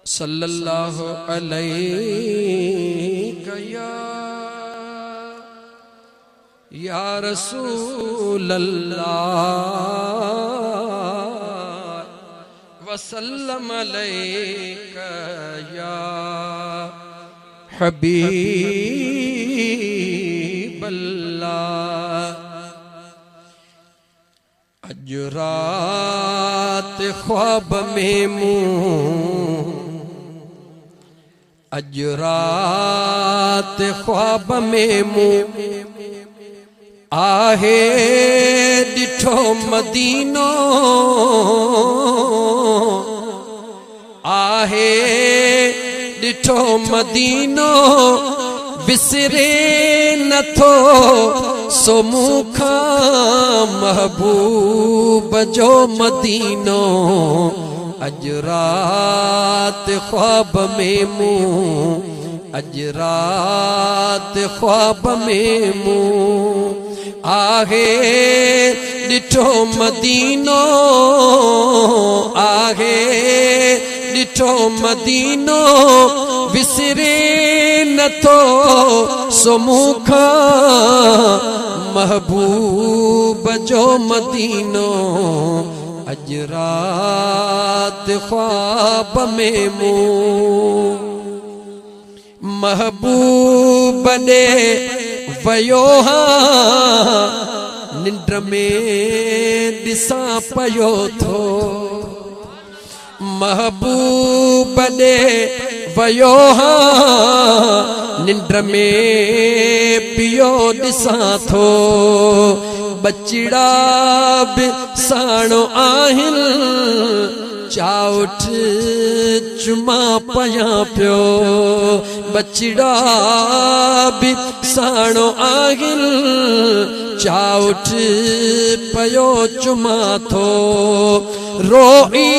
सल्लल्लाहु अलैहि या रसूल अल्लाह वसल्लम अलैका या हबीब अल्लाह। अज रात ख्वाब में मुँह, अज रात ख्वाब में मुँह आहे डिठो मदीनो, आहे डिठो मदीनो बिसरे नथो सो मुखा महबूब जो मदीनो। अज रात ख्वाब में मुँह, अज रात ख्वाब में मुँह आहे डिठो मदीनो, आहे डिठो मदीनो विसरे नथो सो मुखा महबूब जो मदीनो। अज रात ख्वाब में मुँह महबूब ने वयो हाँ निंड में दिसा पयो थो, महबूब ने वयो हाँ निंड में पियो दिसा थो। बचड़ा बि साणो आहिन चाउठ चुमा पया पियो, बचड़ा बि साणो आहिन चाउठ पयो चुमा थो। रोई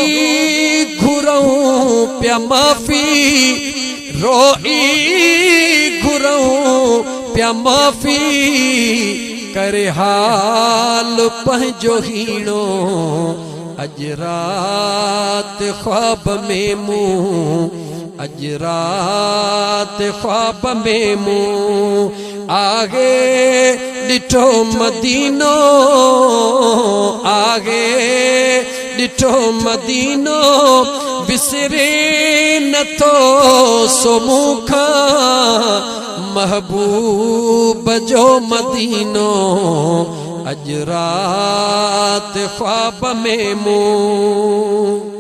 घुरऊं प्या माफ़ी, रोई घुरऊं प्या माफ़ी करे हाल पंहिंजो हीणो। अज रात ख्वाब में मुँह, अज रात ख्वाब में मुँह आगे डिठो मदीनो, आगे डिठो मदीनो बिसरे नथो सो मुखा महबूब जो मदीनो। अज रात ख्वाब में मुँह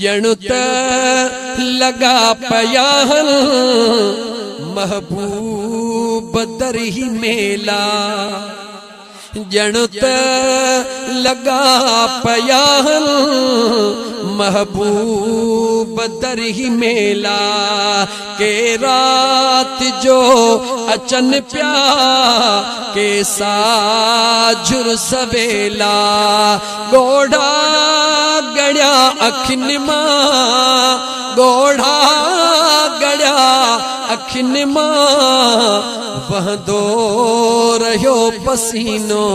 जणु त लगा पयाहन महबूब दर ही मेला, जणु त लगा पयाहन महबूब दर ही मेला। के रात जो अचन प्या के साझुर सवेला, गोढ़ा गड़िया अखिन मां, गोढ़ा गड़िया अखिन मां वहदो रहियो पसीनो।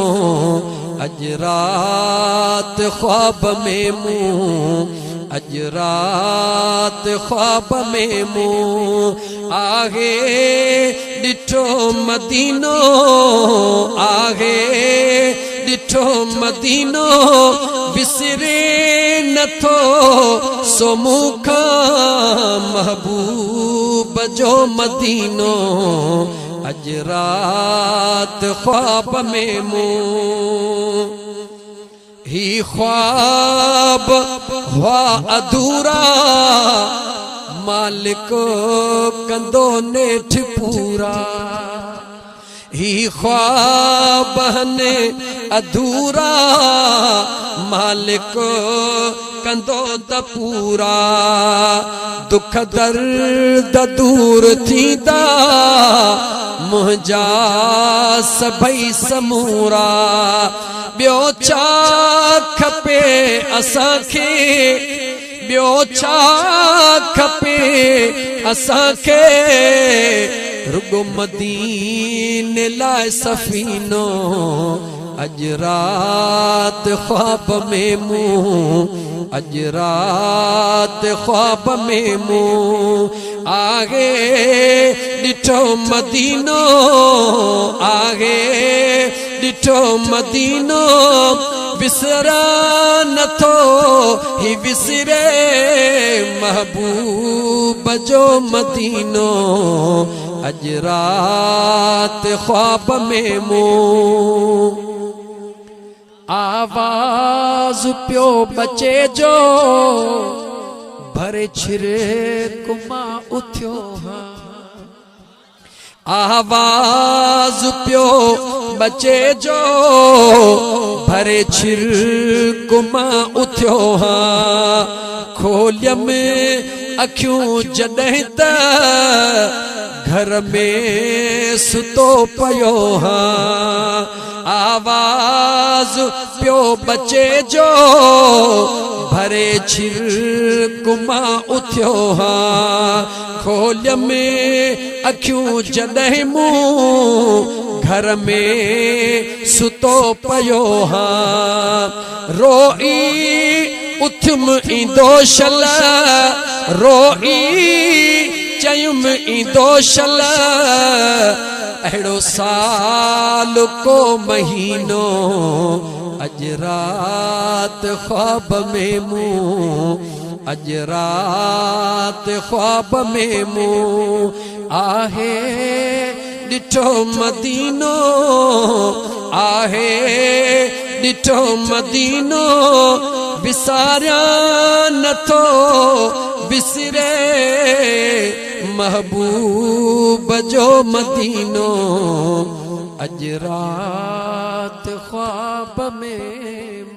अज रात ख्वाब में मुँह, अज रात ख्वाब में मुँह आहे डिठो मदीनो, आहे डिठो मदीनो बिसरे नथो सो मुखा महबूब जो मदीनो। अज रात ख्वाब में मुँह ही ख्वाब हुआ अधूरा मालिक कंदो नेठ पूरा, ही ख्वाब ने अधूरा मालिक कंदो त पूरा। दुख दर्द दूर थींदा मुंहिंजा सभई समूरा। ॿियो छा खपे असांखे, ॿियो छा खपे असांखे रुगो मदीने लाइ सफ़ीनो। अज रात ख्वाब में मूं अज रात ख्वाब में मूं आगे डिठो मदीनो आगे डिठो मदीनो विसरा नथो ही विसरे महबूब जो मदीनो अज रात ख्वाब में मूं आवाज प्यो बचे जो भरे छिरे कुमा उठ्यो आवाज प्यो बचे जो भरे छिर कुमा उठ्यो खोलियम अखियूं जॾहिं त घर में सुतो पयो आवाज प्यो बचे जो भरे छिर कुमा उठ्यो खोलियम अखियूं जॾहिं मूं घर में सुतो पयो रोई उथम इंदो शल रोई चयुम इंदो शल अहिड़ो साल को महीनो अज रात ख्वाब में मूं अज रात ख्वाब में मूं आहे डिठो मदीनो आहे डिठो मदीनो विसारिया नथो विसरे महबूब जो मदीनो अज रात ख्वाब में